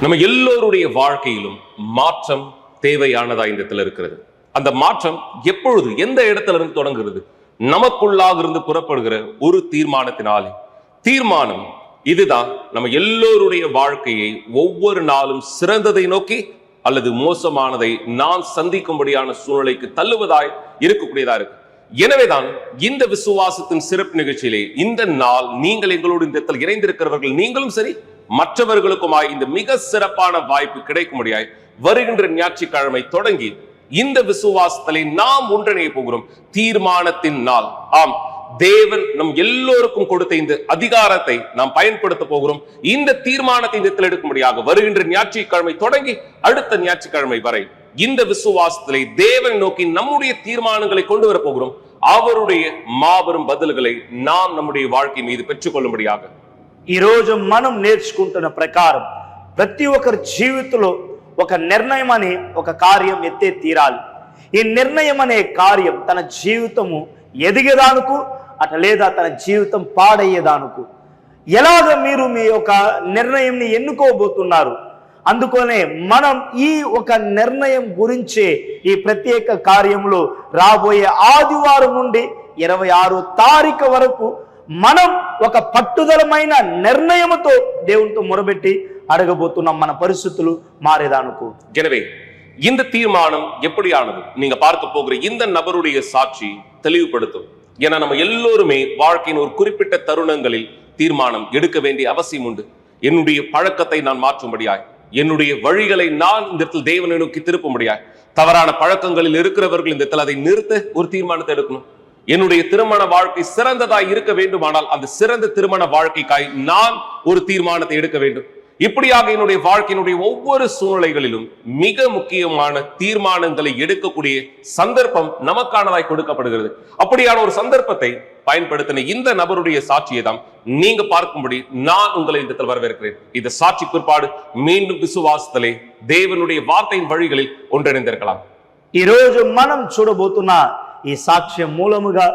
நம்ம எல்லோருடைய வாழ்க்கையிலும் மாற்றம் தேவையானதா இந்த இடத்துல இருக்கிறது. அந்த மாற்றம் எப்பொழுது எந்த இடத்துல இருந்து தொடங்குகிறது? நமக்குள்ளாக இருந்து புறப்படுகிற ஒரு தீர்மானத்தினாலே. தீர்மானம் இதுதான் நம்ம எல்லோருடைய வாழ்க்கையை ஒவ்வொரு நாளும் சிறந்ததை நோக்கி அல்லது மோசமானதை நான் சந்திக்கும்படியான சூழ்நிலைக்கு தள்ளுவதாய் இருக்கக்கூடியதா இருக்கு. எனவேதான் இந்த விசுவாசத்தின் சிறப்பு நிகழ்ச்சியிலே இந்த நாள் நீங்கள் எங்களோடு இந்த இடத்தில் இணைந்திருக்கிறவர்கள் நீங்களும் சரி மற்றவர்களுக்குமாய் இந்த மிக சிறப்பான வாய்ப்பு கிடைக்கும்படியாய் வருகின்ற ஞாயிற்றுக்கிழமை தொடங்கி இந்த விசுவாசத்திலே நாம் ஒன்றிணைய போகிறோம். தீர்மானத்தின் நாள். ஆம், தேவன் நம் எல்லோருக்கும் கொடுத்த இந்த அதிகாரத்தை நாம் பயன்படுத்த போகிறோம். இந்த தீர்மானத்தை இந்த இடத்தில் எடுக்கும்படியாக வருகின்ற ஞாயிற்றுக்கிழமை தொடங்கி அடுத்த ஞாயிற்றுக்கிழமை வரை இந்த விசுவாசத்திலே தேவன் நோக்கி நம்முடைய தீர்மானங்களை கொண்டு வர போகிறோம். அவருடைய மாபெரும் பதில்களை நாம் நம்முடைய வாழ்க்கை மீது பெற்றுக்கொள்ளும்படியாக ఈ రోజు మనం నేర్చుకుంటున్న ప్రకారం ప్రతి ఒక్కరి జీవితంలో ఒక నిర్ణయం అనే ఒక కార్యం ఎత్తే తీరాలి. ఈ నిర్ణయం అనే కార్యం తన జీవితము ఎదిగేదానుకు అట లేదా తన జీవితం పాడయ్యేదానుకు ఎలాగ మీరు మీ యొక్క నిర్ణయంని ఎన్నుకోబోతున్నారు. అందుకనే మనం ఈ ఒక నిర్ణయం గురించే ఈ ప్రత్యేక కార్యంలో రాబోయే ఆదివారం నుండి 26వ తారీఖు వరకు మనం ఒక పట్టుదలమైన నిర్ణయంతో దేవునితో మొరబెట్టి అడగబోతున్నాం మన పరిస్థితులు మారేదానుకు. எனவே இந்த தீர்மானம் எப்படியானது நீங்க பார்க்க போகிற இந்த நபருடைய சாட்சி தெளிவுபடுத்தும். ஏன்னா நம்ம எல்லோருமே வாழ்க்கையின் ஒரு குறிப்பிட்ட தருணங்களில் தீர்மானம் எடுக்க வேண்டிய அவசியம் உண்டு. என்னுடைய பழக்கத்தை நான் மாற்றும்படியாய், என்னுடைய வழிகளை நான் இந்த இடத்தில் தேவனை நோக்கி திருப்பும்படியாய், தவறான பழக்கங்களில் இருக்கிறவர்கள் இந்த இடத்தில் அதை நிறுத்த ஒரு தீர்மானத்தை எடுக்கணும். என்னுடைய திருமண வாழ்க்கை சிறந்ததாய் இருக்க வேண்டுமானால் அந்த சிறந்த திருமண வாழ்க்கைக்காய் நான் ஒரு தீர்மானத்தை எடுக்க வேண்டும். இப்படியாக என்னுடைய வாழ்க்கையினுடைய ஒவ்வொரு சூழ்நிலைகளிலும் மிக முக்கியமான தீர்மானங்களை எடுக்கக்கூடிய சந்தர்ப்பம் நமக்கானதாய் கொடுக்கப்படுகிறது. அப்படியான ஒரு சந்தர்ப்பத்தை பயன்படுத்தின இந்த நபருடைய சாட்சியை தான் நீங்க பார்க்கும்படி நான் உங்களை இந்த இடத்தில் வரவேற்கிறேன். இந்த சாட்சி பிற்பாடு மீண்டும் விசுவாசத்திலே தேவனுடைய வார்த்தையின் வழிகளில் ஒன்றிணைந்திருக்கலாம். ఈ రోజు మనం చూడబోతున్న ఈ సాక్ష్యం మూలముగా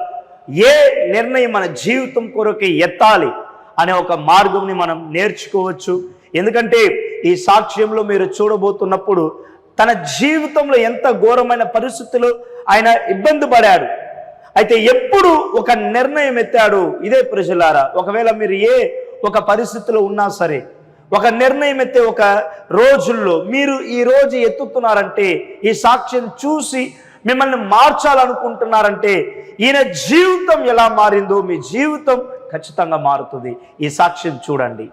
ఏ నిర్ణయం మన జీవితం కొరకు ఎత్తాలి అనే ఒక మార్గంని మనం నేర్చుకోవచ్చు. ఎందుకంటే ఈ సాక్ష్యంలో మీరు చూడబోతున్నప్పుడు తన జీవితంలో ఎంత ఘోరమైన పరిస్థితుల్లో ఆయన ఇబ్బంది పడాడు. అయితే ఎప్పుడు ఒక నిర్ణయం ఎత్తాడు. ఇదే ప్రజలారా, ఒకవేళ మీరు ఏ ఒక పరిస్థితిలో ఉన్నా సరే ఒక నిర్ణయం ఎత్తే ఒక రోజుల్లో మీరు ఈ రోజు ఎత్తుతున్నారంటే ఈ సాక్ష్యం చూసి మిమ్మల్ని మార్చాలనుకుంటున్నారంటే ఈయన జీవితం ఎలా మారిందో మీ జీవితం ఖచ్చితంగా మారుతుంది. ఈ సాక్ష్యం చూడండి.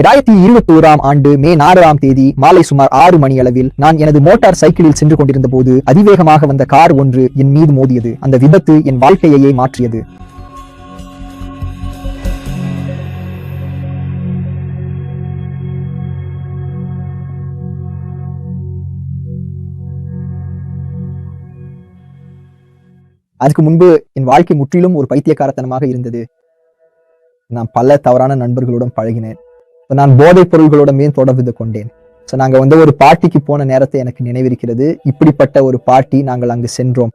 2021 ஆண்டு மே 4ஆம் தேதி மாலை சுமார் 6 மணி அளவில் நான் எனது மோட்டார் சைக்கிளில் சென்று கொண்டிருந்த போது அதிவேகமாக வந்த கார் ஒன்று என் மீது மோதியது. அந்த விபத்து என் வாழ்க்கையையே மாற்றியது. அதுக்கு முன்பு என் வாழ்க்கை முற்றிலும் ஒரு பைத்தியக்காரத்தனமாக இருந்தது. நான் பல தவறான நண்பர்களுடன் பழகினேன். நான் போதைப் பொருள்களுடனே தொடர்பு கொண்டேன். நாங்க ஒரு பார்ட்டிக்கு போன நேரத்தை எனக்கு நினைவிருக்கிறது. இப்படிப்பட்ட ஒரு பார்ட்டி நாங்கள் அங்கு சென்றோம்.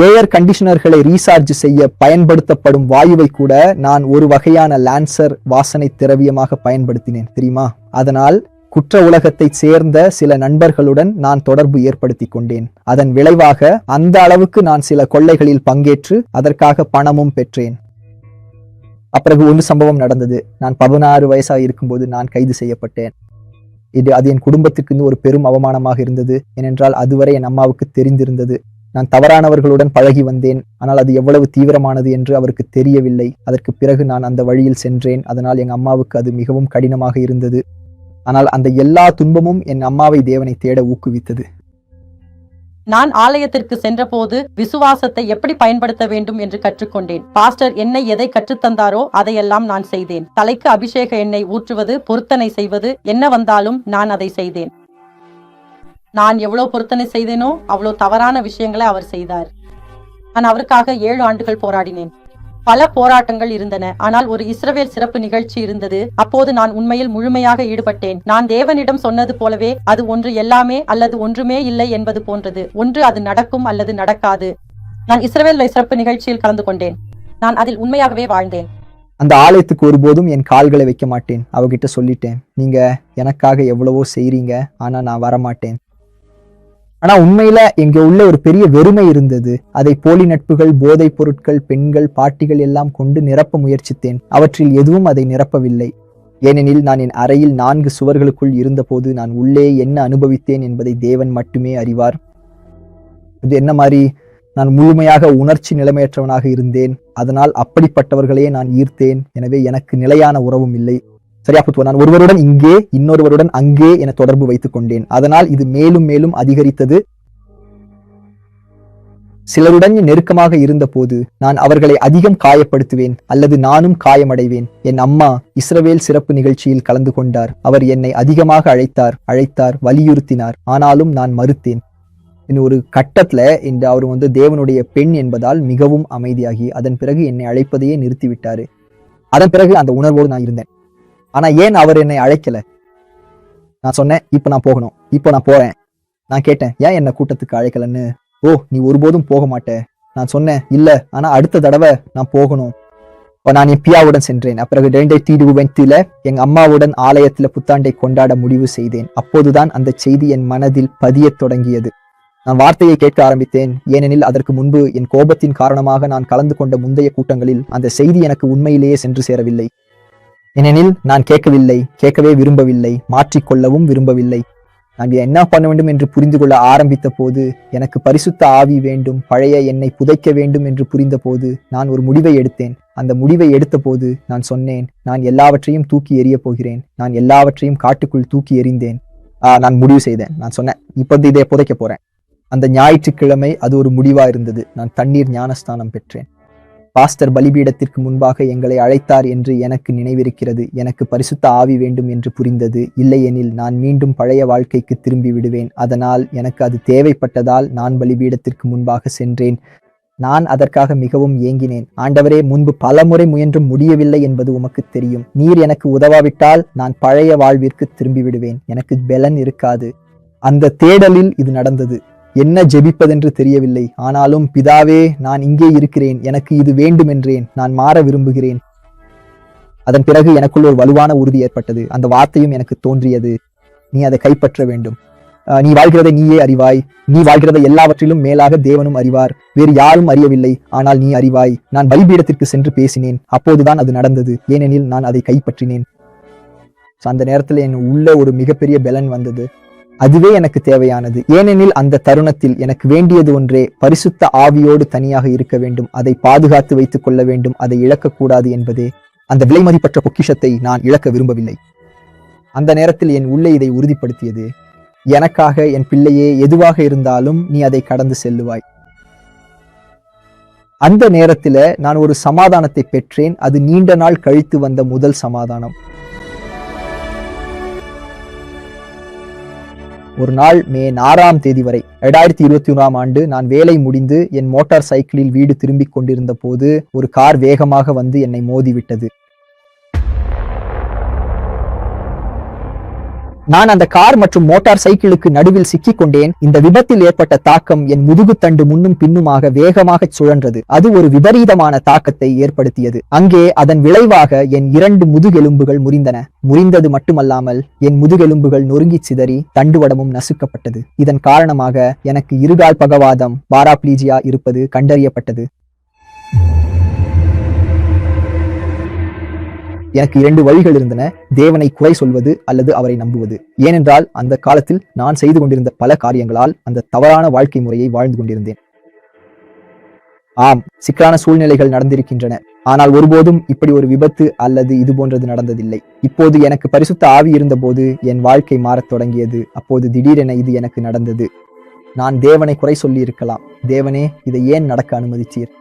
ஏர் கண்டிஷனர்களை ரீசார்ஜ் செய்ய பயன்படுத்தப்படும் வாயுவை கூட நான் ஒரு வகையான லான்சர் வாசனை திரவியமாக பயன்படுத்தினேன் தெரியுமா. அதனால் குற்ற உலகத்தைச் சேர்ந்த சில நண்பர்களுடன் நான் தொடர்பு ஏற்படுத்தி கொண்டேன். அதன் விளைவாக அந்த அளவுக்கு நான் சில கொள்ளைகளில் பங்கேற்று அதற்காக பணமும் பெற்றேன். அப்பிறகு ஒரு சம்பவம் நடந்தது. நான் 16 வயசாக இருக்கும்போது நான் கைது செய்யப்பட்டேன். அது என் குடும்பத்திற்கு ஒரு பெரும் அவமானமாக இருந்தது. ஏனென்றால் அதுவரை என் அம்மாவுக்கு தெரிந்திருந்தது நான் தவறானவர்களுடன் பழகி வந்தேன். ஆனால் அது எவ்வளவு தீவிரமானது என்று அவருக்கு தெரியவில்லை. அதற்கு பிறகு நான் அந்த வழியில் சென்றேன். அதனால் என் அம்மாவுக்கு அது மிகவும் கடினமாக இருந்தது. ஆனால் அந்த எல்லா துன்பமும் என் அம்மாவை தேவனை தேட ஊக்குவித்தது. நான் ஆலயத்திற்கு சென்றபோது விசுவாசத்தை எப்படி பயன்படுத்த வேண்டும் என்று கற்றுக்கொண்டேன். பாஸ்டர் என்னை எதை கற்றுத்தந்தாரோ அதையெல்லாம் நான் செய்தேன். தலைக்கு அபிஷேக எண்ணெய் ஊற்றுவது, பொருத்தனை செய்வது, என்ன வந்தாலும் நான் அதை செய்தேன். நான் எவ்வளவு பொருத்தனை செய்தேனோ அவ்வளவு தவறான விஷயங்களை அவர் செய்தார். நான் அவருக்காக 7 ஆண்டுகள் போராடினேன். பல போராட்டங்கள் இருந்தன. ஆனால் ஒரு இஸ்ரவேல் சிறப்பு நிகழ்ச்சி இருந்தது. அப்போது நான் உண்மையில் முழுமையாக ஈடுபட்டேன். நான் தேவனிடம் சொன்னது போலவே அது ஒன்று எல்லாமே அல்லது ஒன்றுமே இல்லை என்பது போன்றது. ஒன்று அது நடக்கும் அல்லது நடக்காது. நான் இஸ்ரவேல் சிறப்பு நிகழ்ச்சியில் கலந்து கொண்டேன். நான் அதில் உண்மையாகவே வாழ்ந்தேன். அந்த ஆலயத்துக்கு ஒருபோதும் என் கால்களை வைக்க மாட்டேன். அவகிட்ட சொல்லிட்டேன், நீங்க எனக்காக எவ்வளவோ செய்றீங்க, ஆனா நான் வரமாட்டேன். ஆனா உண்மையில எங்க உள்ள ஒரு பெரிய வெறுமை இருந்தது. அதை போலி நட்புகள், போதைப் பொருட்கள், பெண்கள், பாட்டிகள் எல்லாம் கொண்டு நிரப்ப முயற்சித்தேன். அவற்றில் எதுவும் அதை நிரப்பவில்லை. ஏனெனில் நான் என் அறையில் 4 சுவர்களுக்குள் இருந்தபோது நான் உள்ளே என்ன அனுபவித்தேன் என்பதை தேவன் மட்டுமே அறிவார். இது என்ன மாதிரி நான் முழுமையாக உணர்ச்சி நிலைமையற்றவனாக இருந்தேன். அதனால் அப்படிப்பட்டவர்களையே நான் ஈர்த்தேன். எனவே எனக்கு நிலையான உறவும் இல்லை. சரியா புத்துவ, நான் ஒருவருடன் இங்கே, இன்னொருவருடன் அங்கே என தொடர்பு வைத்துக் கொண்டேன். அதனால் இது மேலும் மேலும் அதிகரித்தது. சிலருடன் நெருக்கமாக இருந்த போது நான் அவர்களை அதிகம் காயப்படுத்துவேன் அல்லது நானும் காயமடைவேன். என் அம்மா இஸ்ரவேல் சிறப்பு நிகழ்ச்சியில் கலந்து கொண்டார். அவர் என்னை அதிகமாக அழைத்தார், வலியுறுத்தினார். ஆனாலும் நான் மறுத்தேன். இன்னும் ஒரு கட்டத்துல அவர் தேவனுடைய பெண் என்பதால் மிகவும் அமைதியாகி அதன் பிறகு என்னை அழைப்பதையே நிறுத்திவிட்டாரு. அதன் பிறகு அந்த உணர்வோடு நான் இருந்தேன். ஆனா ஏன் அவர் என்னை அழைக்கல? நான் சொன்னேன், இப்ப நான் போகணும், இப்ப நான் போறேன். நான் கேட்டேன், ஏன் என்ன கூட்டத்துக்கு அழைக்கலன்னு. ஓ, நீ ஒருபோதும் போக மாட்ட. நான் சொன்னேன், இல்ல, ஆனா அடுத்த தடவை நான் போகணும். நான் என் பியாவுடன் சென்றேன். அப்பிறகு 2020 எங்க அம்மாவுடன் ஆலயத்துல புத்தாண்டை கொண்டாட முடிவு செய்தேன். அப்போதுதான் அந்த செய்தி என் மனதில் பதியத் தொடங்கியது. நான் வார்த்தையை கேட்க ஆரம்பித்தேன். ஏனெனில் அதற்கு முன்பு என் கோபத்தின் காரணமாக நான் கலந்து கொண்ட முந்தைய கூட்டங்களில் அந்த செய்தி எனக்கு உண்மையிலேயே சென்று சேரவில்லை. ஏனெனில் நான் கேட்கவே விரும்பவில்லை, மாற்றிக்கொள்ளவும் விரும்பவில்லை. நான் என்ன பண்ண வேண்டும் என்று புரிந்து கொள்ள ஆரம்பித்த போது, எனக்கு பரிசுத்த ஆவி வேண்டும், பழைய என்னை புதைக்க வேண்டும் என்று புரிந்த போது நான் ஒரு முடிவை எடுத்தேன். அந்த முடிவை எடுத்த போது நான் சொன்னேன், நான் எல்லாவற்றையும் தூக்கி எறிய போகிறேன். நான் எல்லாவற்றையும் காட்டுக்குள் தூக்கி எறிந்தேன். நான் முடிவு செய்தேன். நான் சொன்னேன், இப்போ இதை புதைக்க போறேன். அந்த ஞாயிற்றுக்கிழமை அது ஒரு முடிவா இருந்தது. நான் தண்ணீர் ஞானஸ்தானம் பெற்றேன். பாஸ்டர் பலிபீடத்திற்கு முன்பாக எங்களை அழைத்தார் என்று எனக்கு நினைவிருக்கிறது. எனக்கு பரிசுத்த ஆவி வேண்டும் என்று புரிந்தது. இல்லையெனில் நான் மீண்டும் பழைய வாழ்க்கைக்கு திரும்பி விடுவேன். அதனால் எனக்கு அது தேவைப்பட்டதால் நான் பலிபீடத்திற்கு முன்பாக சென்றேன். நான் அதற்காக மிகவும் ஏங்கினேன். ஆண்டவரே, முன்பு பலமுறை முயன்றும் முடியவில்லை என்பது உமக்கு தெரியும். நீர் எனக்கு உதவாவிட்டால் நான் பழைய வாழ்விற்கு திரும்பி விடுவேன். எனக்கு பெலன் இருக்காது. அந்த தேடலில் இது நடந்தது. என்ன ஜெபிப்பதென்று தெரியவில்லை. ஆனாலும் பிதாவே, நான் இங்கே இருக்கிறேன், எனக்கு இது வேண்டும் என்றேன். நான் மாற விரும்புகிறேன். அதன் பிறகு எனக்குள் ஒரு வலுவான உறுதி ஏற்பட்டது. அந்த வார்த்தையும் எனக்கு தோன்றியது, நீ அதை கைப்பற்ற வேண்டும். நீ வாழ்கிறதை நீயே அறிவாய். நீ வாழ்கிறதை எல்லாவற்றிலும் மேலாக தேவனும் அறிவார். வேறு யாரும் அறியவில்லை, ஆனால் நீ அறிவாய். நான் பலிபீடத்திற்கு சென்று பேசினேன். அப்போதுதான் அது நடந்தது. ஏனெனில் நான் அதை கைப்பற்றினேன். அந்த நேரத்தில் என் உள்ள ஒரு மிகப்பெரிய பெலன் வந்தது. அதுவே எனக்கு தேவையானது. ஏனெனில் அந்த தருணத்தில் எனக்கு வேண்டியது ஒன்றே, பரிசுத்த ஆவியோடு தனியாக இருக்க வேண்டும். அதை பாதுகாத்து வைத்துக் கொள்ள வேண்டும். அதை இழக்கக்கூடாது என்பதே. அந்த விலைமதிப்பற்ற பொக்கிஷத்தை நான் இழக்க விரும்பவில்லை. அந்த நேரத்தில் என் உள்ளே இதை உறுதிப்படுத்தியது, எனக்காக என் பிள்ளையே எதுவாக இருந்தாலும் நீ அதை கடந்து செல்லுவாய். அந்த நேரத்தில் நான் ஒரு சமாதானத்தை பெற்றேன். அது நீண்ட நாள் கழித்து வந்த முதல் சமாதானம். ஒரு நாள் மே 6 வரை 2021 நான் வேலை முடிந்து என் மோட்டார் சைக்கிளில் வீடு திரும்பிக் கொண்டிருந்த போது ஒரு கார் வேகமாக வந்து என்னை மோதிவிட்டது. நான் அந்த கார் மற்றும் மோட்டார் சைக்கிளுக்கு நடுவில் சிக்கிக் கொண்டேன். இந்த விபத்தில் ஏற்பட்ட தாக்கம் என் முதுகுத்தண்டு முன்னும் பின்னுமாக வேகமாக சுழன்றது. அது ஒரு விபரீதமான தாக்கத்தை ஏற்படுத்தியது. அங்கே அதன் விளைவாக என் 2 முதுகெலும்புகள் முறிந்தன. முறிந்தது மட்டுமல்லாமல் என் முதுகெலும்புகள் நொறுங்கி சிதறி தண்டுவடமும் நசுக்கப்பட்டது. இதன் காரணமாக எனக்கு இருகால் பகவாதம், பாராப்ளீஜியா இருப்பது கண்டறியப்பட்டது. எனக்கு 2 வழிகள் இருந்தன, தேவனை குறை சொல்வது அல்லது அவரை நம்புவது. ஏனென்றால் அந்த காலத்தில் நான் செய்து கொண்டிருந்த பல காரியங்களால் அந்த தவறான வாழ்க்கை முறையை வாழ்ந்து கொண்டிருந்தேன். ஆம், சிக்கலான சூழ்நிலைகள் நடந்திருக்கின்றன. ஆனால் ஒருபோதும் இப்படி ஒரு விபத்து அல்லது இது போன்றது நடந்ததில்லை. இப்போது எனக்கு பரிசுத்த ஆவி இருந்தபோது என் வாழ்க்கை மாறத் தொடங்கியது. அப்போது திடீரென இது எனக்கு நடந்தது. நான் தேவனை குறை சொல்லி இருக்கலாம். தேவனே, இதை ஏன் நடக்க அனுமதித்தீர்?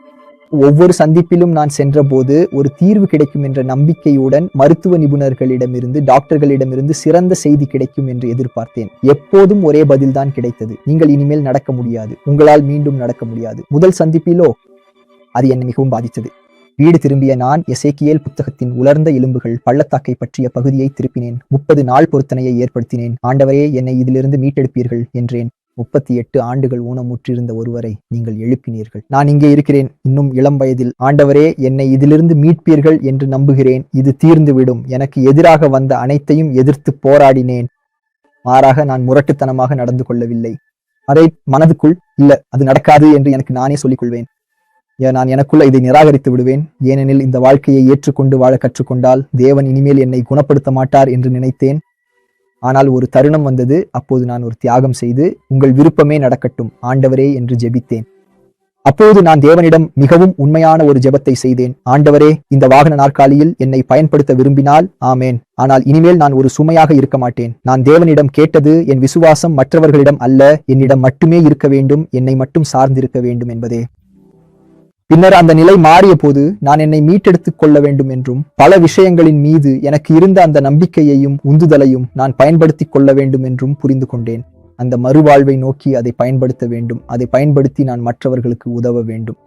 ஒவ்வொரு சந்திப்பிலும் நான் சென்ற போது ஒரு தீர்வு கிடைக்கும் என்ற நம்பிக்கையுடன் மருத்துவ நிபுணர்களிடமிருந்து, டாக்டர்களிடமிருந்து சிறந்த செய்தி கிடைக்கும் என்று எதிர்பார்த்தேன். எப்போதும் ஒரே பதில்தான் கிடைத்தது, நீங்கள் இனிமேல் நடக்க முடியாது, உங்களால் மீண்டும் நடக்க முடியாது. முதல் சந்திப்பிலோ அது என்னை மிகவும் பாதித்தது. வீடு திரும்பிய நான் எசேக்கியேல் புத்தகத்தின் உலர்ந்த எலும்புகள் பள்ளத்தாக்கை பற்றிய பகுதியை திருப்பினேன். 30 நாள் பொருத்தனையை ஏற்படுத்தினேன். ஆண்டவரே, என்னை இதிலிருந்து மீட்டெடுப்பீர்கள் என்றேன். 38 ஆண்டுகள் ஊனமுற்றிருந்த ஒருவரை நீங்கள் எழுப்பினீர்கள். நான் இங்கே இருக்கிறேன், இன்னும் இளம் வயதில். ஆண்டவரே, என்னை இதிலிருந்து மீட்பீர்கள் என்று நம்புகிறேன். இது தீர்ந்துவிடும். எனக்கு எதிராக வந்த அனைத்தையும் எதிர்த்து போராடினேன். மாறாக நான் முரட்டுத்தனமாக நடந்து கொள்ளவில்லை. அதை மனதுக்குள் இல்ல, அது நடக்காது என்று எனக்கு நானே சொல்லிக் கொள்வேன். நான் எனக்குள்ள இதை நிராகரித்து விடுவேன். ஏனெனில் இந்த வாழ்க்கையை ஏற்றுக்கொண்டு வாழ கற்றுக்கொண்டால் தேவன் இனிமேல் என்னை குணப்படுத்த மாட்டார் என்று நினைத்தேன். ஆனால் ஒரு தருணம் வந்தது. அப்போது நான் ஒரு தியாகம் செய்து, உங்கள் விருப்பமே நடக்கட்டும் ஆண்டவரே என்று ஜெபித்தேன். அப்போது நான் தேவனிடம் மிகவும் உண்மையான ஒரு ஜெபத்தை செய்தேன். ஆண்டவரே, இந்த வாகன நாற்காலியில் என்னை பயன்படுத்த விரும்பினால் ஆமேன். ஆனால் இனிமேல் நான் ஒரு சுமையாக இருக்க மாட்டேன். நான் தேவனிடம் கேட்டது என் விசுவாசம் மற்றவர்களிடம் அல்ல, என்னிடம் மட்டுமே இருக்க வேண்டும், என்னை மட்டும் சார்ந்திருக்க வேண்டும் என்பதே. பின்னர் அந்த நிலை மாறிய போது நான் என்னை மீட்டெடுத்துக் கொள்ள வேண்டும் என்றும் பல விஷயங்களின் மீது எனக்கு இருந்த அந்த நம்பிக்கையையும் உந்துதலையும் நான் பயன்படுத்திக் கொள்ள வேண்டும் என்றும் புரிந்து கொண்டேன். அந்த மறுவாழ்வை நோக்கி அதை பயன்படுத்த வேண்டும். அதை பயன்படுத்தி நான் மற்றவர்களுக்கு உதவ வேண்டும்.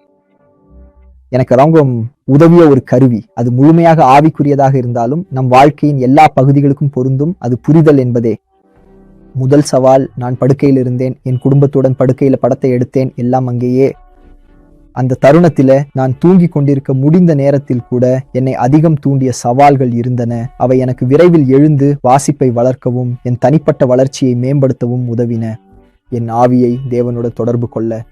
எனக்கு ரொம்ப உதவிய ஒரு கருவி. அது முழுமையாக ஆவிக்குரியதாக இருந்தாலும் நம் வாழ்க்கையின் எல்லா பகுதிகளுக்கும் பொருந்தும். அது புரிதல் என்பதே. முதல் சவால், நான் படுக்கையில் இருந்தேன். என் குடும்பத்துடன் படுக்கையில படத்தை எடுத்தேன். எல்லாம் அங்கேயே. அந்த தருணத்தில நான் தூங்கி கொண்டிருக்க முடிந்த நேரத்தில் கூட என்னை அதிகம் தூண்டிய சவால்கள் இருந்தன. அவை எனக்கு விரைவில் எழுந்து வாசிப்பை வளர்க்கவும் என் தனிப்பட்ட வளர்ச்சியை மேம்படுத்தவும் உதவின. என் ஆவியை தேவனோடு தொடர்பு கொள்ள,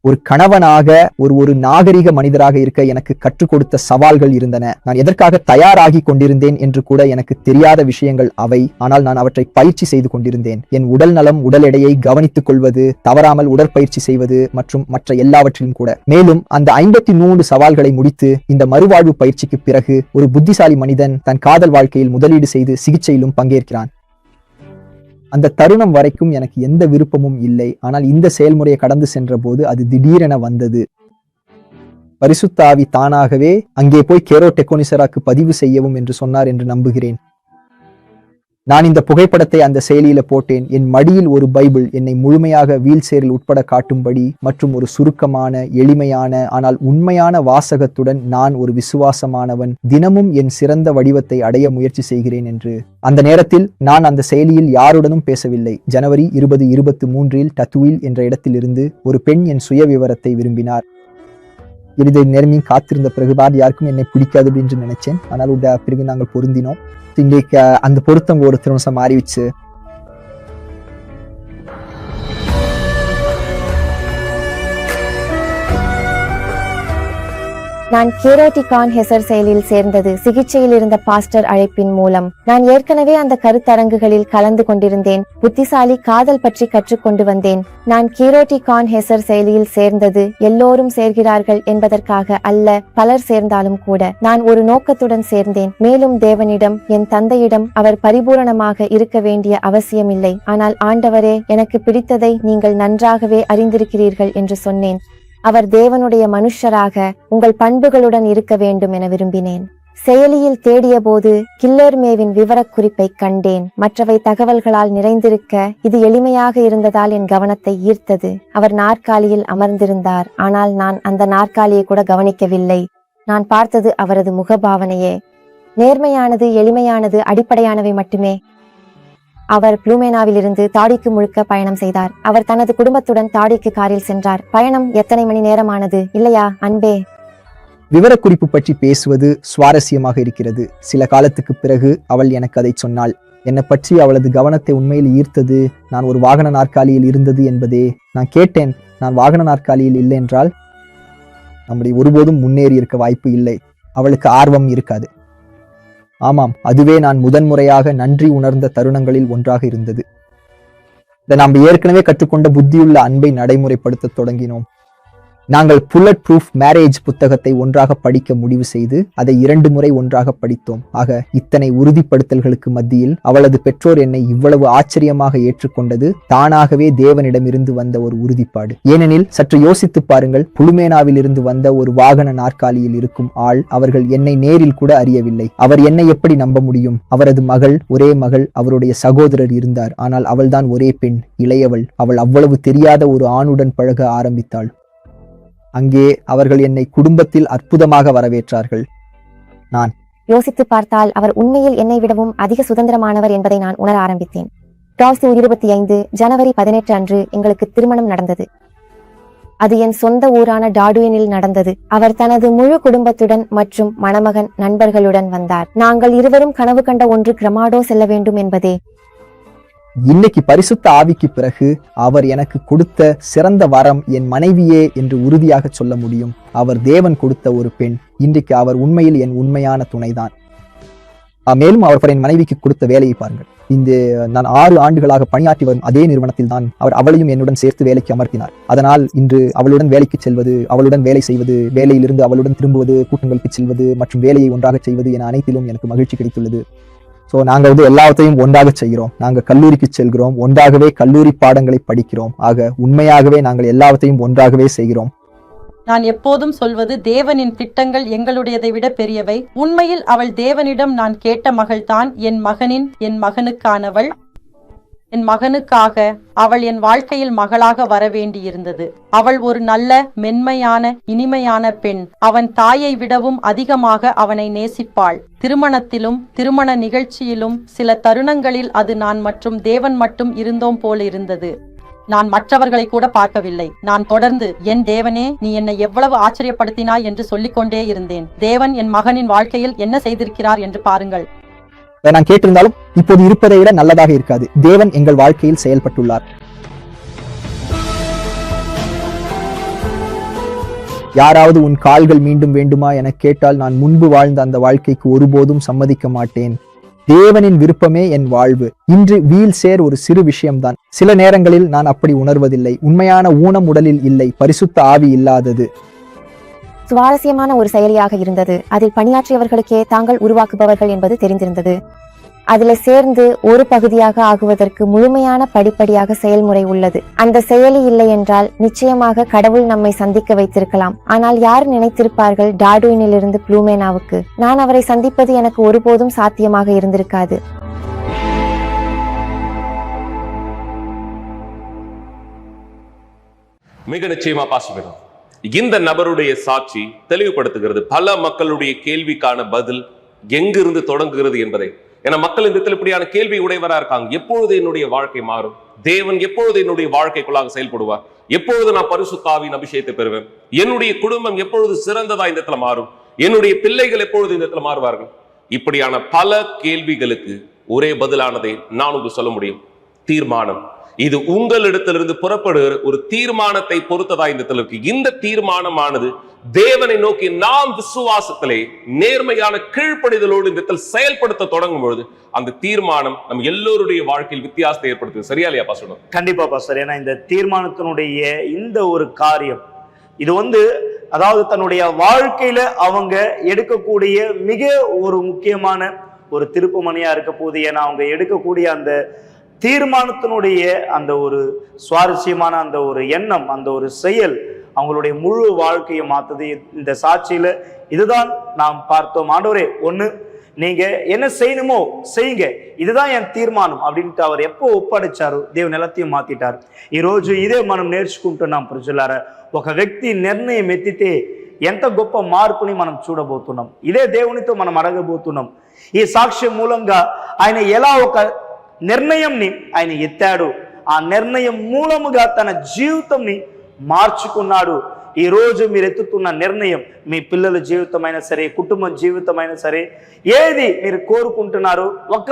ஒரு கணவனாக ஒரு நாகரிக மனிதராக இருக்க எனக்கு கற்றுக் கொடுத்த சவால்கள் இருந்தன. நான் எதற்காக தயாராகி கொண்டிருந்தேன் என்று கூட எனக்கு தெரியாத விஷயங்கள் அவை. ஆனால் நான் அவற்றை பயிற்சி செய்து கொண்டிருந்தேன். என் உடல் நலம், உடல் எடையை கவனித்துக் கொள்வது, தவறாமல் உடற்பயிற்சி செய்வது மற்றும் மற்ற எல்லாவற்றிலும் கூட. மேலும் அந்த 53 சவால்களை முடித்து இந்த மறுவாழ்வு பயிற்சிக்கு பிறகு ஒரு புத்திசாலி மனிதன் தன் காதல் வாழ்க்கையில் முதலீடு செய்து சிகிச்சையிலும் பங்கேற்கிறான். அந்த தருணம் வரைக்கும் எனக்கு எந்த விருப்பமும் இல்லை. ஆனால் இந்த செயல்முறையை கடந்து சென்ற போது அது திடீரென வந்தது. பரிசுத்த ஆவி தானாகவே அங்கே போய் கேரோ டெக்கோனிசராக்கு பதிவு செய்யவும் என்று சொன்னார் என்று நம்புகிறேன். நான் இந்த புகைப்படத்தை அந்த செயலியில போட்டேன். என் மடியில் ஒரு பைபிள் என்னை முழுமையாக வீல் சேரில் உட்பட காட்டும்படி மற்றும் ஒரு சுருக்கமான, எளிமையான ஆனால் உண்மையான வாசகத்துடன் நான் ஒரு விசுவாசமானவன், தினமும் என் சிறந்த வடிவத்தை அடைய முயற்சி செய்கிறேன் என்று. அந்த நேரத்தில் நான் அந்த செயலியில் யாருடனும் பேசவில்லை. ஜனவரி 2023 டத்துவில் என்ற இடத்திலிருந்து ஒரு பெண் என் சுய விவரத்தை விரும்பினார். இதை நேர்மையை காத்திருந்த பிறகு யாருக்கும் என்னை பிடிக்காது என்று நினைச்சேன். ஆனால் பிறகு நாங்கள் பொருந்தினோம். இன்றைக்கு அந்த பொருத்தம் ஒரு திருமணம் மாறிடுச்சு. நான் கேரோட்டி கான்ஹெசர் செயலில் சேர்ந்தது சிகிச்சையில் இருந்த பாஸ்டர் அழைப்பின் மூலம். நான் ஏற்கனவே அந்த கருத்தரங்குகளில் கலந்து கொண்டிருந்தேன். புத்திசாலி காதல் பற்றி கற்றுக்கொண்டு வந்தேன். நான் கேரோட்டி கான்ஹெசர் செயலியில் சேர்ந்தது எல்லோரும் சேர்கிறார்கள் என்பதற்காக அல்ல, பலர் சேர்ந்தாலும் கூட. நான் ஒரு நோக்கத்துடன் சேர்ந்தேன். மேலும் தேவனிடம், என் தந்தையிடம் அவர் பரிபூரணமாக இருக்க வேண்டிய அவசியமில்லை. ஆனால் ஆண்டவரே, எனக்கு பிடித்ததை நீங்கள் நன்றாகவே அறிந்திருக்கிறீர்கள் என்று சொன்னேன். அவர் தேவனுடைய மனுஷராக உங்கள் பண்புகளுடன் இருக்க வேண்டும் என விரும்பினேன். செயலியில் தேடிய போது கில்லர்மேவின் விவரக்குறிப்பை கண்டேன். மற்றவை தகவல்களால் நிறைந்திருக்க இது எளிமையாக இருந்ததால் என் கவனத்தை ஈர்த்தது. அவர் நாற்காலியில் அமர்ந்திருந்தார். ஆனால் நான் அந்த நாற்காலியை கூட கவனிக்கவில்லை. நான் பார்த்தது அவரது முகபாவனையே. நேர்மையானது, எளிமையானது, அடிப்படையானவை மட்டுமே. அவர் ப்ளூமேனாவிலிருந்து தாடிக்கு முழுக்க பயணம் செய்தார். அவர் தனது குடும்பத்துடன் தாடிக்கு காரில் சென்றார். பயணம் எத்தனை மணி நேரமானது இல்லையா அன்பே? விவரக்குறிப்பு பற்றி பேசுவது சுவாரஸ்யமாக இருக்கிறது. சில காலத்துக்கு பிறகு அவள் எனக்கு அதை சொன்னாள். என்னை பற்றி அவளது கவனத்தை உண்மையில் ஈர்த்தது நான் ஒரு வாகன நாற்காலியில் இருந்தது என்பதே. நான் கேட்டேன், நான் வாகன நாற்காலியில் இல்லை என்றால் நம்முடைய ஒருபோதும் முன்னேறி இருக்க வாய்ப்பு இல்லை. அவளுக்கு ஆர்வம் இருக்காது. ஆமாம், அதுவே நான் முதன்முறையாக நன்றி உணர்ந்த தருணங்களில் ஒன்றாக இருந்தது. நாம் ஏற்கனவே கற்றுக்கொண்ட புத்தியுள்ள அன்பை நடைமுறைப்படுத்த தொடங்கினோம். நாங்கள் புல்லட் ப்ரூஃப் மேரேஜ் புத்தகத்தை ஒன்றாக படிக்க முடிவு செய்து அதை 2 முறை ஒன்றாக படித்தோம். ஆக இத்தனை உறுதிப்படுத்தல்களுக்கு மத்தியில் அவளது பெற்றோர் என்னை இவ்வளவு ஆச்சரியமாக ஏற்றுக்கொண்டது தானாகவே தேவனிடமிருந்து வந்த ஒரு உறுதிப்பாடு. ஏனெனில் சற்று யோசித்து பாருங்கள், புளுமேனாவில் இருந்து வந்த ஒரு வாகன நாற்காலியில் இருக்கும் ஆள் அவர்கள் என்னை நேரில் கூட அறியவில்லை. அவர் என்னை எப்படி நம்ப முடியும்? அவரது மகள், ஒரே மகள், அவருடைய சகோதரர் இருந்தார். ஆனால் அவள்தான் ஒரே பெண், இளையவள். அவள் அவ்வளவு தெரியாத ஒரு ஆணுடன் பழக ஆரம்பித்தாள். அங்கே அவர்கள் என்னை குடும்பத்தில் அற்புதமாக வரவேற்றார்கள். நான் யோசித்து பார்த்தால் அவர் உண்மையில் என்னை விடவும் அதிக சுதந்திரமானவர் என்பதை நான் உணர ஆரம்பித்தேன். டாசு 25 ஜனவரி 18 அன்று எங்களுக்கு திருமணம் நடந்தது. அது என் சொந்த ஊரான டார்டுயினில் நடந்தது. அவர் தனது முழு குடும்பத்துடன் மற்றும் மணமகன் நண்பர்களுடன் வந்தார். நாங்கள் இருவரும் கனவு கண்ட ஒன்று கிரமாடோ செல்ல வேண்டும் என்பதே. இன்னைக்கு பரிசுத்த ஆவிக்கு பிறகு அவர் எனக்கு கொடுத்த சிறந்த வரம் என் மனைவியே என்று உறுதியாக சொல்ல முடியும். அவர் தேவன் கொடுத்த ஒரு பெண். இன்றைக்கு அவர் உண்மையில் என் உண்மையான துணைதான். மேலும் அவர் என் மனைவிக்கு கொடுத்த வேலையை பாருங்கள். நான் 6 ஆண்டுகளாக பணியாற்றி வரும் அதே நிறுவனத்தில் தான் அவர் அவளையும் என்னுடன் சேர்த்து வேலைக்கு அமர்த்தினார். அதனால் இன்று அவளுடன் வேலைக்கு செல்வது, அவளுடன் வேலை செய்வது, வேலையிலிருந்து அவளுடன் திரும்புவது, கூட்டங்களுக்கு செல்வது மற்றும் வேலையை ஒன்றாக செய்வது என அனைத்திலும் எனக்கு மகிழ்ச்சி கிடைத்துள்ளது. ஸோ நாங்கள் எல்லாத்தையும் ஒன்றாக செய்கிறோம். நாங்கள் கல்லூரிக்கு செல்கிறோம், ஒன்றாகவே கல்லூரி பாடங்களை படிக்கிறோம். ஆக உண்மையாகவே நாங்கள் எல்லாவற்றையும் ஒன்றாகவே செய்கிறோம். நான் எப்போதும் சொல்வது, தேவனின் திட்டங்கள் எங்களுடையதை விட பெரியவை. உண்மையில் அவள் தேவனிடம் நான் கேட்ட மகள்தான். என் மகனுக்கானவள். என் மகனுக்காக அவள் என் வாழ்க்கையில் மகளாக வர வேண்டியிருந்தது. அவள் ஒரு நல்ல, மென்மையான, இனிமையான பெண். அவன் தாயை விடவும் அதிகமாக அவனை நேசிப்பாள். திருமணத்திலும் திருமண நிகழ்ச்சியிலும் சில தருணங்களில் அது நான் மற்றும் தேவன் மட்டும் இருந்தோம் போல் இருந்தது. நான் மற்றவர்களை கூட பார்க்கவில்லை. நான் தொடர்ந்து, என் தேவனே, நீ என்னை எவ்வளவு ஆச்சரியப்படுத்தினாய் என்று சொல்லிக்கொண்டே இருந்தேன். தேவன் என் மகனின் வாழ்க்கையில் என்ன செய்திருக்கிறார் என்று பாருங்கள். நான் கேட்டிருந்தாலும் இப்போது இருப்பதை விட நல்லதாக இருக்காது. தேவன் எங்கள் வாழ்க்கையில் செயல்பட்டுள்ளார். யாராவது உன் கால்கள் மீண்டும் வேண்டுமா என கேட்டால் நான் முன்பு வாழ்ந்த அந்த வாழ்க்கைக்கு ஒருபோதும் சம்மதிக்க மாட்டேன். தேவனின் விருப்பமே என் வாழ்வு. இன்று வீல் சேர் ஒரு சிறு விஷயம்தான். சில நேரங்களில் நான் அப்படி உணர்வதில்லை. உண்மையான ஊனம் உடலில் இல்லை, பரிசுத்த ஆவி இல்லாதது. சுவாரஸ்யமான ஒரு செயலியாக இருந்தது. அதில் பணியாற்றியவர்களுக்கே தாங்கள் உருவாக்குபவர்கள் என்பது தெரிந்திருந்தது. அதில் சேர்ந்து ஒரு பகுதியாக ஆகுவதற்கு முழுமையான படிப்படியாக செயல்முறை உள்ளது. அந்த செயலி இல்லை என்றால் நிச்சயமாக கடவுள் நம்மை சந்திக்க வைத்திருக்கலாம். ஆனால் யார் நினைத்திருப்பார்கள் டார்டுயினிலிருந்து ப்ளூமேனாவுக்கு நான் அவரை சந்திப்பது எனக்கு ஒருபோதும் சாத்தியமாக இருந்திருக்காது. மிக நிச்சயமா பாசுகிறோம். இந்த நபருடைய சாட்சி தெளிவுபடுத்துகிறது பல மக்களுடைய கேள்விக்கான பதில் எங்கிருந்து தொடங்குகிறது என்பதை. ஏன்னா மக்கள் இந்த இப்படியான கேள்வி உடையவரா இருக்காங்க. எப்பொழுது என்னுடைய வாழ்க்கை மாறும்? தேவன் எப்பொழுது என்னுடைய வாழ்க்கைக்குள்ளாக செயல்படுவார்? எப்பொழுது நான் பரிசுத்த ஆவியின் அபிஷேகத்தை பெறுவேன்? என்னுடைய குடும்பம் எப்பொழுது சிறந்ததா இந்த இடத்துல மாறும்? என்னுடைய பிள்ளைகள் எப்பொழுது இந்த இடத்துல மாறுவார்கள்? இப்படியான பல கேள்விகளுக்கு ஒரே பதிலானதை நான் உங்களுக்கு சொல்ல முடியும். தீர்மானம். இது உங்களிடத்திலிருந்து புறப்படுகிற ஒரு தீர்மானத்தை பொறுத்ததா இந்த இடத்துல இருக்கு. இந்த தீர்மானமானது தேவனை நோக்கி நாம் விசுவாசத்திலே நேர்மையான கீழ்ப்படிதலோடு இந்த இடத்தில் செயல்படுத்த தொடங்கும் பொழுது அந்த தீர்மானம் நம்ம எல்லோருடைய வாழ்க்கையில் வித்தியாசத்தை ஏற்படுத்துது. சரியா இல்லையா பாஸ்டர்? கண்டிப்பா பாஸ்டர். ஏன்னா இந்த தீர்மானத்தினுடைய இந்த ஒரு காரியம் இது அதாவது தன்னுடைய வாழ்க்கையில அவங்க எடுக்கக்கூடிய மிக ஒரு முக்கியமான ஒரு திருப்புமணியா இருக்க போகுது. ஏன்னா அவங்க எடுக்கக்கூடிய அந்த தீர்மானத்தினுடைய அந்த ஒரு சுவாரஸ்யமான அந்த ஒரு எண்ணம், அந்த ஒரு செயல் அவங்களுடைய முழு வாழ்க்கையை மாத்தது. இந்த சாட்சியில இதுதான் நாம் பார்த்தோம். ஆண்டவரே, ஒண்ணு நீங்க என்ன செய்யணுமோ செய்யுங்க, இதுதான் என் తీర్మానం அப்படின்ட்டு அவர் எப்போ ఒప్పడిచారు దేవుని எல்லாத்தையும் మాతిటారు. ఈరోజు ఇదే మనం నేర్చుకుంటున్నాం ప్రజలారా. ఒక వ్యక్తి నిర్ణయం ఎత్తితే ఎంత గొప్ప మార్పుని మనం చూడబోతున్నాం. ఇదే దేవునితో మనం అడగబోతున్నాం. ఈ సాక్ష్యం మూలంగా ఆయన ఎలా ఒక నిర్ణయంని ఆయన ఎత్తాడు, ఆ నిర్ణయం మూలముగా తన జీవితంని మార్చుకున్నాడు. ఈ రోజు మీరు ఎత్తుతున్న నిర్ణయం మీ పిల్లల జీవితమైనా సరే, కుటుంబం జీవితమైనా సరే, ఏది మీరు కోరుకుంటున్నారో ఒక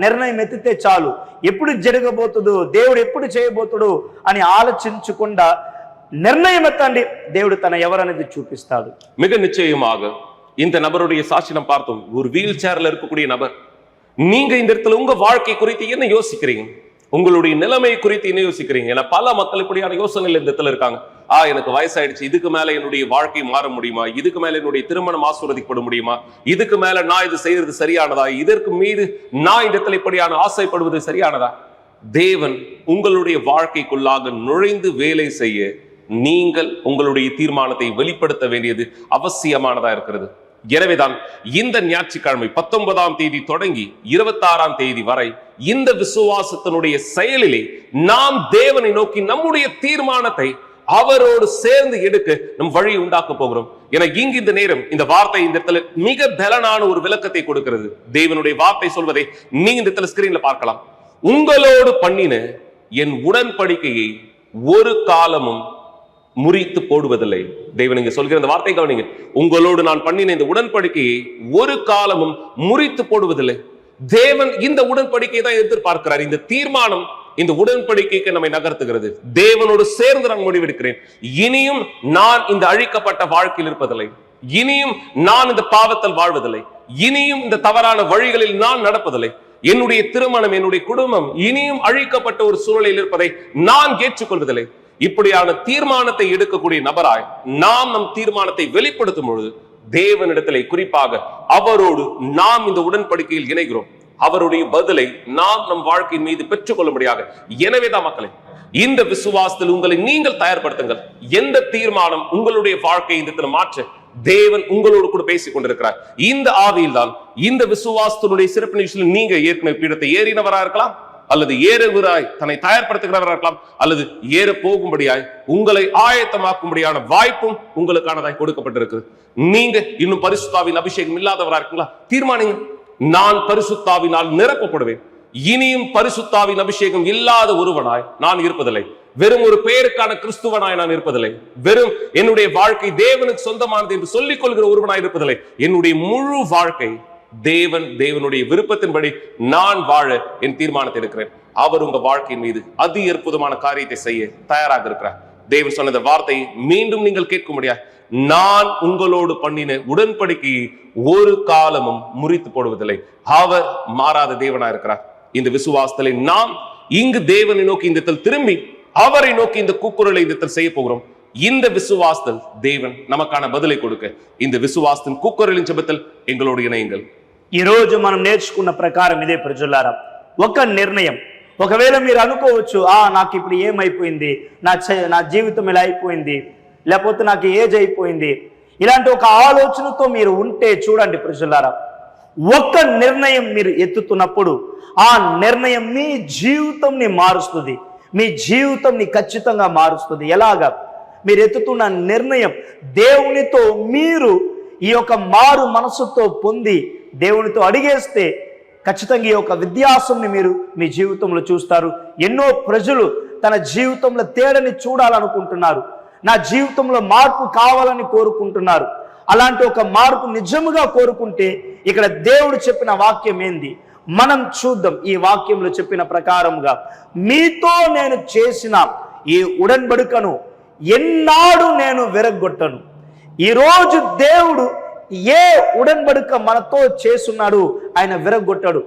నిర్ణయం ఎత్తితే చాలు. ఎప్పుడు జరగబోతుందో, దేవుడు ఎప్పుడు చేయబోతుడు అని ఆలోచించకుండా నిర్ణయం ఎత్తండి. దేవుడు తన ఎవరనేది చూపిస్తాడు. மிக நிச்சயமாக இந்த நபருடைய சாட்சி நாம் பார்த்தோம். ஒரு வீல் சேர்ல இருக்கக்கூடிய நபர். நீங்க இந்த இடத்துல உங்க வாழ்க்கை குறித்து என்ன யோசிக்கிறீங்க? உங்களுடைய நிலைமை குறித்து என்ன யோசிக்கிறீங்க? ஏன்னா பல மக்கள் இப்படியான யோசனைகள் இந்த இடத்துல இருக்காங்க. எனக்கு வயசாயிடுச்சு, இதுக்கு மேல என்னுடைய வாழ்க்கை மாற முடியுமா? இதுக்கு மேல என்னுடைய திருமணம் ஆசீர்வதிக்கப்பட முடியுமா? இதுக்கு மேல நான் இது செய்யறது சரியானதா? இதற்கு மீது நான் இந்த இடத்துல இப்படியான ஆசைப்படுவது சரியானதா? தேவன் உங்களுடைய வாழ்க்கைக்குள்ளாக நுழைந்து வேலை செய்ய நீங்கள் உங்களுடைய தீர்மானத்தை வெளிப்படுத்த வேண்டியது அவசியமானதா இருக்கிறது. எனவேதான் இந்த ஞாயிற்றுக்கிழமை 19ஆம் தேதி தொடங்கி 26ஆம் தேதி வரை இந்த விசுவாசத்தினுடைய செயலிலே நாம் தேவனை நோக்கி நம்முடைய தீர்மானத்தை அவரோடு சேர்ந்து எடுக்க நம் வழி உண்டாக்க போகிறோம். எனக்கு இங்கு இந்த நேரம் இந்த வார்த்தை இந்த இடத்துல மிக பலனான ஒரு விளக்கத்தை கொடுக்கிறது. தேவனுடைய வார்த்தை சொல்வதை நீங்க இந்த இடத்துல ஸ்கிரீன்ல பார்க்கலாம். உங்களோடு பண்ணின என் உடன்படிக்கையை ஒரு காலமும் முறித்து போடுவதில்லை. தேவன் இங்க சொல்கிற இந்த வார்த்தை கவனிங்க. உங்களோடு நான் பண்ணின இந்த உடன்படிக்கையை ஒரு காலமும் முறித்து போடுவதில்லை. தேவன் இந்த உடன்படிக்கையை தான் எதிர்பார்க்கிறார். இந்த தீர்மானம் இந்த உடன்படிக்கைக்கு நம்மை நகர்த்துகிறது. தேவனோடு சேர்ந்து நான் முடிவெடுக்கிறேன். இனியும் நான் இந்த அழிக்கப்பட்ட வாழ்க்கையில் இருப்பதில்லை. இனியும் நான் இந்த பாவத்தில் வாழ்வதில்லை. இனியும் இந்த தவறான வழிகளில் நான் நடப்பதில்லை. என்னுடைய திருமணம், என்னுடைய குடும்பம் இனியும் அழிக்கப்பட்ட ஒரு சூழலில் இருப்பதை நான் ஏற்றுக்கொள்வதில்லை. இப்படியான தீர்மானத்தை எடுக்கக்கூடிய நபராய் நாம் நம் தீர்மானத்தை வெளிப்படுத்தும் பொழுது தேவனிடத்திலே, குறிப்பாக அவரோடு நாம் இந்த உடன்படிக்கையில் இணைகிறோம். அவருடைய பதிலை நாம் நம் வாழ்க்கையின் மீது பெற்றுக்கொள்ளும்படியாக. எனவேதான் மக்களே, இந்த விசுவாசத்தில் உங்களை நீங்கள் தயார்படுத்துங்கள். எந்த தீர்மானம் உங்களுடைய வாழ்க்கையை இந்த மாற்ற தேவன் உங்களோடு கூட பேசிக் கொண்டிருக்கிறார். இந்த ஆவியில் தான் இந்த விசுவாசத்தினுடைய சிறப்பு நிகழ்ச்சியில் நீங்க ஏற்கனவே பீடத்தை ஏறினவரா இருக்கலாம், அல்லது ஏறுவராய் தன்னை தயார்படுத்துகிறவராக இருக்கலாம், அல்லது ஏற போகும்படியாய் உங்களை ஆயத்தமாக்கும்படியான வாய்ப்பும் உங்களுக்கானதாய் கொடுக்கப்பட்டிருக்கு. நீங்க இன்னும் பரிசுத்தாவின் அபிஷேகம் இல்லாதவரா இருக்கீங்களா? தீர்மானிங்க. நான் பரிசுத்தாவினால் நிரப்பப்படுவேன். இனியும் பரிசுத்தாவின் அபிஷேகம் இல்லாத ஒருவனாய் நான் இருப்பதில்லை. வெறும் ஒரு பெயருக்கான கிறிஸ்துவனாய் நான் இருப்பதில்லை. வெறும் என்னுடைய வாழ்க்கை தேவனுக்கு சொந்தமானது என்று சொல்லிக் கொள்கிற ஒருவனாய் இருப்பதில்லை. என்னுடைய முழு வாழ்க்கை தேவனுடைய விருப்பத்தின்படி நான் வாழ என் தீர்மானத்தை எடுக்கிறேன். அவர் உங்க வாழ்க்கையின் மீது அதி அற்புதமான காரியத்தை செய்ய தயாராக இருக்கிறார். தேவன் சொன்ன வார்த்தையை மீண்டும் நீங்கள் கேட்க முடியாது. நான் உங்களோடு பண்ணின உடன்படிக்கையை ஒரு காலமும் முறித்து போடுவதில்லை. அவர் மாறாத தேவனா இருக்கிறார். இந்த விசுவாசத்திலே நாம் இங்கு தேவனை நோக்கி இந்த திரும்பி அவரை நோக்கி இந்த கூக்குரலை இந்த செய்ய போகிறோம். இந்த விசுவாசத்தில் தேவன் நமக்கான பதிலை கொடுக்க இந்த విశ్వాసத்தின் కూకురలించ జెబెతల్ ఎంగలోడు ఇనయంగల్. ఈ రోజు మనం నేర్చుకున్న ప్రకారం ఇదే ప్రజలారా, ఒక నిర్ణయం. ఒకవేళ మీరు అనుకోవచ్చు, నాకు ఇప్పుడు ఏమైపోయింది, నా జీవితం ఇలా అయిపోయింది, లేకపోతే నాకు ఏజ్ అయిపోయింది, ఇలాంటి ఒక ఆలోచనతో మీరు ఉంటే చూడండి ప్రజలారా, ఒక్క నిర్ణయం మీరు ఎత్తుతున్నప్పుడు ఆ నిర్ణయం మీ జీవితంని మారుస్తుంది. మీ జీవితంని ఖచ్చితంగా మారుస్తుంది. ఎలాగా? మీరు ఎత్తుతున్న నిర్ణయం దేవునితో మీరు ఈ యొక్క మారు మనసుతో పొంది దేవునితో అడిగేస్తే ఖచ్చితంగా ఈ యొక్క వ్యత్యాసంని మీరు మీ జీవితంలో చూస్తారు. ఎన్నో ప్రజలు తన జీవితంలో తేడాని చూడాలనుకుంటున్నారు. నా జీవితంలో మార్పు కావాలని కోరుకుంటున్నారు. అలాంటి ఒక మార్పు నిజముగా కోరుకుంటే ఇక్కడ దేవుడు చెప్పిన వాక్యం ఏంది మనం చూద్దాం. ఈ వాక్యంలో చెప్పిన ప్రకారంగా మీతో నేను చేసిన ఈ ఉడన్బడికను ఎన్నాడు నేను విరగొట్టను. ఈరోజు దేవుడు ఏ ఉడన్బడిక మనతో చేస్తున్నాడు ఆయన విరగొట్టాడు.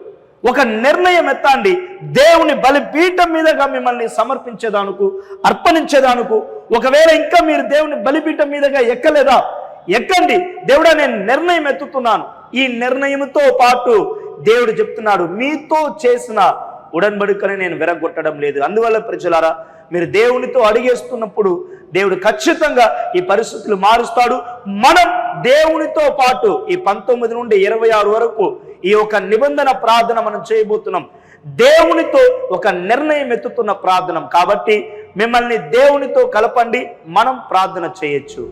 ఒక నిర్ణయం ఎత్తండి. దేవుని బలిపీఠం మీదగా మిమ్మల్ని సమర్పించేదానికి, అర్పణించేదానికి. ఒకవేళ ఇంకా మీరు దేవుని బలిపీఠం మీదగా ఎక్కలేదా, ఎక్కండి. దేవుడా, నేను నిర్ణయం ఎత్తుతున్నాను. ఈ నిర్ణయంతో పాటు దేవుడు చెప్తున్నాడు, మీతో చేసిన ఉడన్బడికని నేను విరగొట్టడం లేదు. అందువల్ల ప్రజలారా, మీరు దేవునితో అడిగేస్తున్నప్పుడు దేవుడు ఖచ్చితంగా ఈ పరిస్థితులు మారుస్తాడు. మనం దేవునితో పాటు ఈ 19 నుండి 26 వరకు ఈ ఒక నిబంధన ప్రార్థన మనం చేయబోతున్నాం. దేవునితో ఒక నిర్ణయం ఎత్తుతున్న ప్రార్థన కాబట్టి మిమ్మల్ని దేవునితో కలపండి, మనం ప్రార్థన చేయొచ్చు.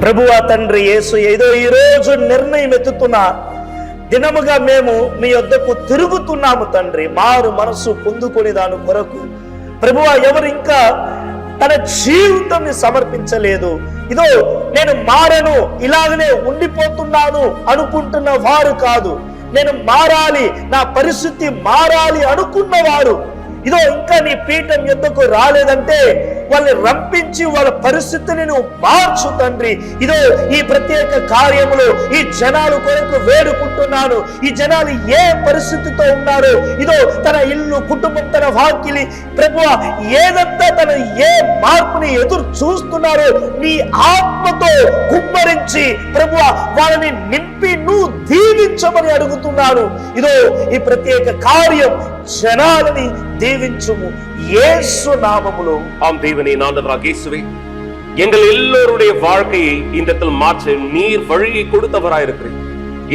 ప్రభువా తండ్రి యేసు, ఏదో ఈ రోజు నిర్ణయం ఎత్తుతున్నా దినముగా మేము మీ యొద్దకు తిరుగుతున్నాము తండ్రి, మారు మనసు పొందుకొని దాని కొరకు. ప్రభువా, ఎవరు ఇంకా తన జీవితాన్ని సమర్పించలేదు, ఇదో నేను మారను, ఇలాగనే ఉండిపోతున్నాను అనుకుంటున్న వారు కాదు, నేను మారాలి, నా పరిస్థితి మారాలి అనుకున్నవారు ఇదో ఇంకా నీ పీఠం యొద్దకు రాలేదంటే వాళ్ళని రంపించి వాళ్ళ పరిస్థితిని నువ్వు మార్చు తండ్రి. ఇదో ఈ ప్రత్యేక కార్యములో ఈ జనాల కొరకు వేడుకుంటున్నాను. ఈ జనాలు ఏ పరిస్థితితో ఉన్నారో, ఇదో తన ఇల్లు, కుటుంబం, తన వాకిలి, ప్రభువా ఏదంతా తన ఏ మార్పుని ఎదురు చూస్తున్నారో నీ ఆత్మతో కుమ్మరించి ప్రభువా వాళ్ళని నింపి నువ్వు దీవించమని అడుగుతున్నాను. ఇదో ఈ ప్రత్యేక కార్యం ஜனாலனி தீவிச்சுமு இயேசு நாமமுலோ. ஆம் தேவனே, ஆண்டவராகிய இயேசுவே, எங்கள் எல்லோருடைய வாழ்க்கையை இந்த இடத்தில் மாற்ற நீர் வழியை கொடுத்தவராயிருக்கிறீர்.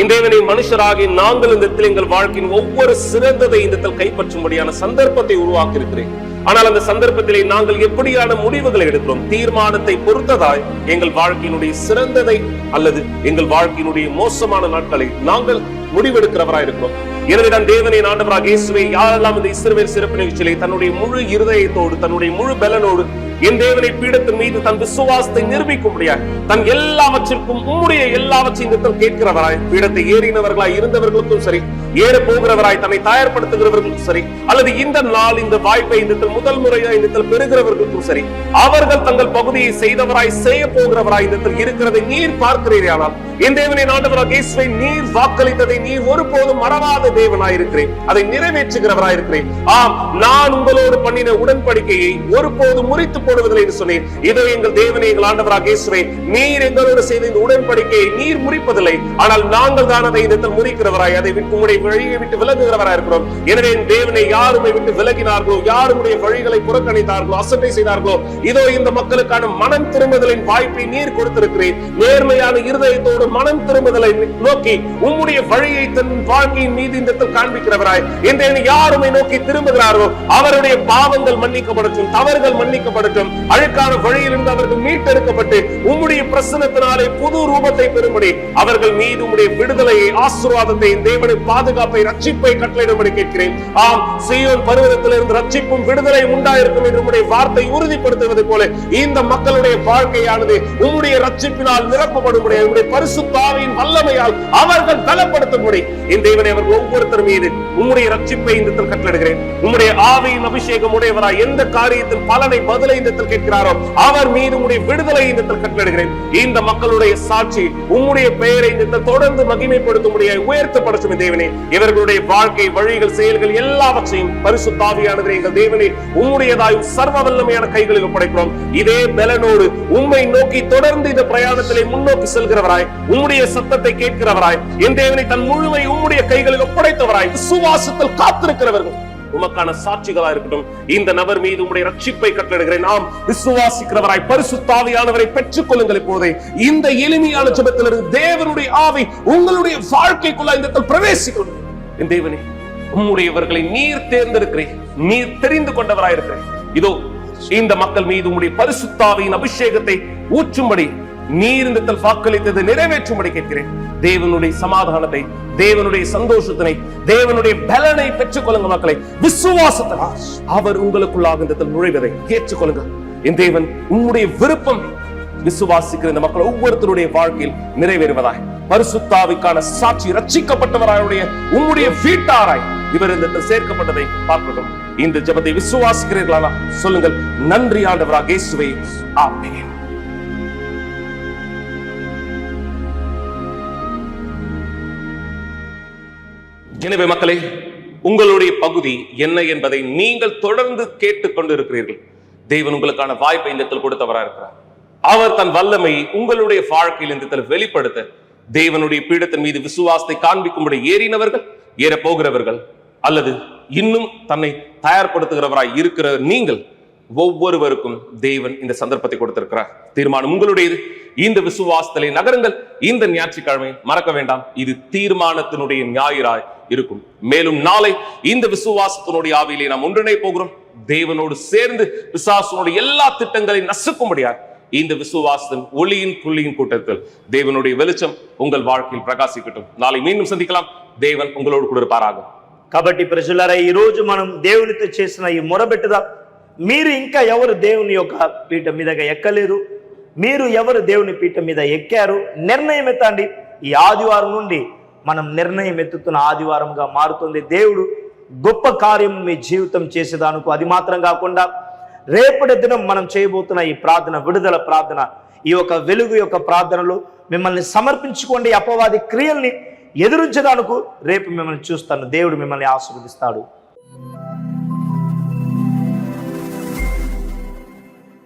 இந்த தேவனை மனுஷராகி நாங்கள் இந்த இடத்தில் எங்கள் வாழ்க்கையின் ஒவ்வொரு சிறந்ததை இந்த இடத்தில் கைப்பற்றும்படியான சந்தர்ப்பத்தை உருவாக்கி இருக்கிறேன். ஆனால் அந்த சந்தர்ப்பத்திலே நாங்கள் எப்படியான முடிவுகளை எடுக்கிறோம், தீர்மானத்தை பொறுத்ததாய் எங்கள் வாழ்க்கையினுடைய சிறந்ததை அல்லது எங்கள் வாழ்க்கையினுடைய மோசமான நாட்களை நாங்கள் முடிவெடுக்கிறவராய் இருக்கிறோம். எனவேதான் தேவனை ஆண்டவராக இயேசுவை யாரெல்லாம் இந்த இஸ்ரவேல் சிறப்பு நிகழ்ச்சியிலே தன்னுடைய முழு இருதயத்தோடு தன்னுடைய முழு பலனோடு என் தேவனை பீடத்தின் மீது தன் விசுவாசத்தை நிரூபிக்கும்படியாய் தன் எல்லாவற்றிற்கும் உம்முடைய எல்லாவற்றையும் கேட்கிறவராய் பீடத்தை ஏறினவர்களாய் இருந்தவர்களுக்கும் சரி, ஏற போகிறவராய் தன்னை தயார்படுத்துகிறவர்களுக்கும் சரி, அல்லது இந்த நாள் இந்த வாய்ப்பை இந்த முதல் முறையாய் இந்த பெறுகிறவர்களுக்கும் சரி, அவர்கள் தங்கள் பகுதியை செய்தவராய் செய்ய போகிறவராய் இந்த இருக்கிறதை நீர் பார்க்கிறீரே. ஆனால் என் தேவனை ஆண்டவராக இயேசுவை நீர் வாக்களித்ததை நீர் ஒருபோதும் மறவாத தேவனாய் இருக்கிறேன், அதை நிறைவேற்றுகிறவராய் இருக்கிறேன். ஆம், நான் உங்களோடு பண்ணின உடன்படிக்கையை ஒருபோதும் முறித்து போடுவதில்லை என்று சொன்னேன். இதோ எங்கள் தேவனை எங்கள் ஆண்டவராக இயேசுவை நீர் எங்களோடு செய்த இந்த உடன்படிக்கையை நீர் முறிப்பதில்லை, ஆனால் நாங்கள் தான் அதை இந்த முறிக்கிறவராய் அதை விட்டு உங்களுடைய வழியை விட்டு விலகுகிறவராய் இருக்கிறோம். எனவே என் தேவனை யாருமை விட்டு விலகினார்களோ, யாருடைய வழிகளை புறக்கணித்தார்களோ, அசட்டை செய்தார்களோ, இதோ இந்த மக்களுக்கான மனம் திரும்புதலின் வாய்ப்பை நீர் கொடுத்திருக்கிறேன். நேர்மையான இருதயத்தோடு மனம் திரும்புதலை நோக்கி உம்முடைய வழியை தன் வாழ்க்கையின் மீது இந்த காண்பிக்கிறவராய் என் யாருமை நோக்கி திரும்புகிறார்களோ அவருடைய பாவங்கள் மன்னிக்கப்படட்டும், தவறுகள் மன்னிக்கப்படட்டும், அழுக்கான வழியிலிருந்து அவர்கள் மீட்டெடுக்கப்பட்டு உம்முடைய பிரசன்னத்தினாலே புது ரூபத்தை பெறும்படி அவர்கள் மீது உம்முடைய விடுதலையை, ஆசீர்வாதத்தை, தேவனுடைய பாதுகாப்பை, ரட்சிப்பை கட்டளையிடும்படி கேட்கிறேன். ஆம், சீயோன் பர்வதத்திலிருந்து ரட்சிப்பும் விடுதலையும் உண்டாயிருக்கும் என்று உம்முடைய வார்த்தை உறுதிப்படுத்துவது போல இந்த மக்களுடைய வாழ்க்கையானது உம்முடைய ரட்சிப்பினால் நிரப்பப்படும்படி, உம்முடைய பரிசுத்த ஆவியின் வல்லமையால் அவர்கள் பலப்படுத்தும்படி என் தேவனை அவர்கள் ஒவ்வொருத்தர் மீது உம்முடைய ரட்சிப்பை இந்த கட்டளையிடுகிறேன். உம்முடைய ஆவியின் அபிஷேகம் உடையவராய் எந்த காரியத்தில் பலனை பதிலை இந்த கேட்கிறாரோ அவர் மீது உம்முடைய விடுதலை இந்த கட்டளையிடுகிறேன். இந்த மக்களுடைய சாட்சி உம்முடைய பெயரை இந்த தொடர்ந்து மகிமைப்படுத்தும்படியாய் உயர்த்தப்படட்டும் தேவனே. இவர்களுடைய வாழ்க்கை, வழிகள், செயல்கள் எல்லாவற்றையும் பரிசுத்த ஆவியானவரே எங்கள் தேவனே உம்முடையதாய் சர்வ வல்லமையான கைகளில் ஒப்படைக்கிறோம். இதே பலனோடு உம்மை நோக்கி தொடர்ந்து இந்த பிரயாணத்திலே முன்னோக்கி செல்கிறவராய், உம்முடைய சத்தத்தை கேட்கிறவராய், என் தேவனை தன் முழுமை உம்முடைய கைகளில் ஒப்படைத்தவராய் விசுவாசத்தில் காத்திருக்கிறவர்கள் உமக்கான சாட்சிகளா இருக்கட்டும். இந்த நபர் மீது உம்முடைய ரட்சிப்பை கட்டளையிடுகிறேன். நாம் விசுவாசிக்கிறவராய் பரிசுத்த ஆவியானவரை பெற்றுக் கொள்ளுங்கள். இப்போதே இந்த எளிமையான ஜெபத்திலிருந்து தேவனுடைய ஆவி உங்களுடைய வாழ்க்கைக்குள்ள இந்த பிரவேசிக்கணும். என் தேவனே, உம்முடையவர்களை நீர் தேர்ந்தெடுக்கிறேன், நீர் தெரிந்து கொண்டவராய் இருக்கிறேன். இதோ இந்த மக்கள் மீது உம்முடைய பரிசுத்த ஆவியின் அபிஷேகத்தை ஊற்றும்படி நீர் இந்த வாக்களித்தது நிறைவேற்றும்படி கேட்கிறேன். தேவனுடைய சமாதானத்தை, தேவனுடைய சந்தோஷத்தினை, தேவனுடைய பலனை பெற்றுக் கொள்ளுங்க. மக்களை விசுவாசத்தினால் அவர் உங்களுக்குள்ளாக இந்த நுழைவதை ஏற்றுக்கொள்ளுங்க. என் தேவன் உம்முடைய விருப்பம் விசுவாசிக்கிற இந்த மக்கள் ஒவ்வொருத்தருடைய வாழ்க்கையில் நிறைவேறுவதாய், பரிசுத்த ஆவிக்கான சாட்சி ரட்சிக்கப்பட்டவராயுடைய உம்முடைய வீட்டாராய் இவர் இந்த சேர்க்கப்பட்டதை பார்க்கட்டும். இந்த ஜெபத்தை விசுவாசிக்கிறீர்களா? சொல்லுங்கள். நன்றி ஆண்டவராக இயேசுவே, ஆமென். எனவே மக்களே, உங்களுடைய பகுதி என்ன என்பதை நீங்கள் தொடர்ந்து கேட்டுக் கொண்டிருக்கிறீர்கள். தேவன் உங்களுக்கான வாய்ப்பை இந்த இடத்தில் கொடுத்தவராக இருக்கிறார். அவர் தன் வல்லமையை உங்களுடைய வாழ்க்கையில் இந்த இடத்தில் வெளிப்படுத்த தேவனுடைய பீடத்தின் மீது விசுவாசத்தை காண்பிக்கும்படி ஏறினவர்கள், ஏற போகிறவர்கள், அல்லது இன்னும் தன்னை தயார்படுத்துகிறவராய் இருக்கிற நீங்கள் ஒவ்வொருவருக்கும் தேவன் இந்த சந்தர்ப்பத்தை கொடுத்திருக்கிறார். தீர்மானம் உங்களுடையது. இந்த விசுவாசத்திலே நகருங்கள். இந்த ஞாயிற்றுக்கிழமை மறக்க வேண்டாம், இது தீர்மானத்தினுடைய ஞாயிறாய் இருக்கும். மேலும் நாளை இந்த விசுவாசத்தினுடைய ஆவியிலே நாம் ஒன்றிணை போகிறோம். தேவனோடு சேர்ந்து பிசாசுனுடைய எல்லா திட்டங்களையும் நசுக்கும்படியாக இந்த விசுவாசத்தின் ஒளியின் புள்ளியின் கூட்டத்தில் தேவனுடைய வெளிச்சம் உங்கள் வாழ்க்கையில் பிரகாசிக்கட்டும். நாளை மீண்டும் சந்திக்கலாம். தேவன் உங்களோடு கூட இருப்பாராக. కాబట్టి ప్రజలారా, ఈ రోజు మనం దేవునితో చేసిన ఈ మొరబెట్టుదా, మీరు ఇంకా ఎవరు దేవుని యొక్క పీఠం మీదగా ఎక్కలేరు, మీరు ఎవరు దేవుని పీఠం మీద ఎక్కారు, నిర్ణయం ఎత్తండి. ఈ ఆదివారం నుండి మనం నిర్ణయం ఎత్తుతున్న ఆదివారంగా మారుతుంది. దేవుడు గొప్ప కార్యం మీ జీవితం చేసేదానికి. అది మాత్రం కాకుండా రేపటి దినం మనం చేయబోతున్న ఈ ప్రార్థన, విడుదల ప్రార్థన, ఈ యొక్క వెలుగు యొక్క ప్రార్థనలో మిమ్మల్ని సమర్పించుకోండి. అపవాది క్రియల్ని ఎదురించడానికి రేపు మిమ్మల్ని చూస్తాను. దేవుడు మిమ్మల్ని ఆశీర్వదిస్తాడు.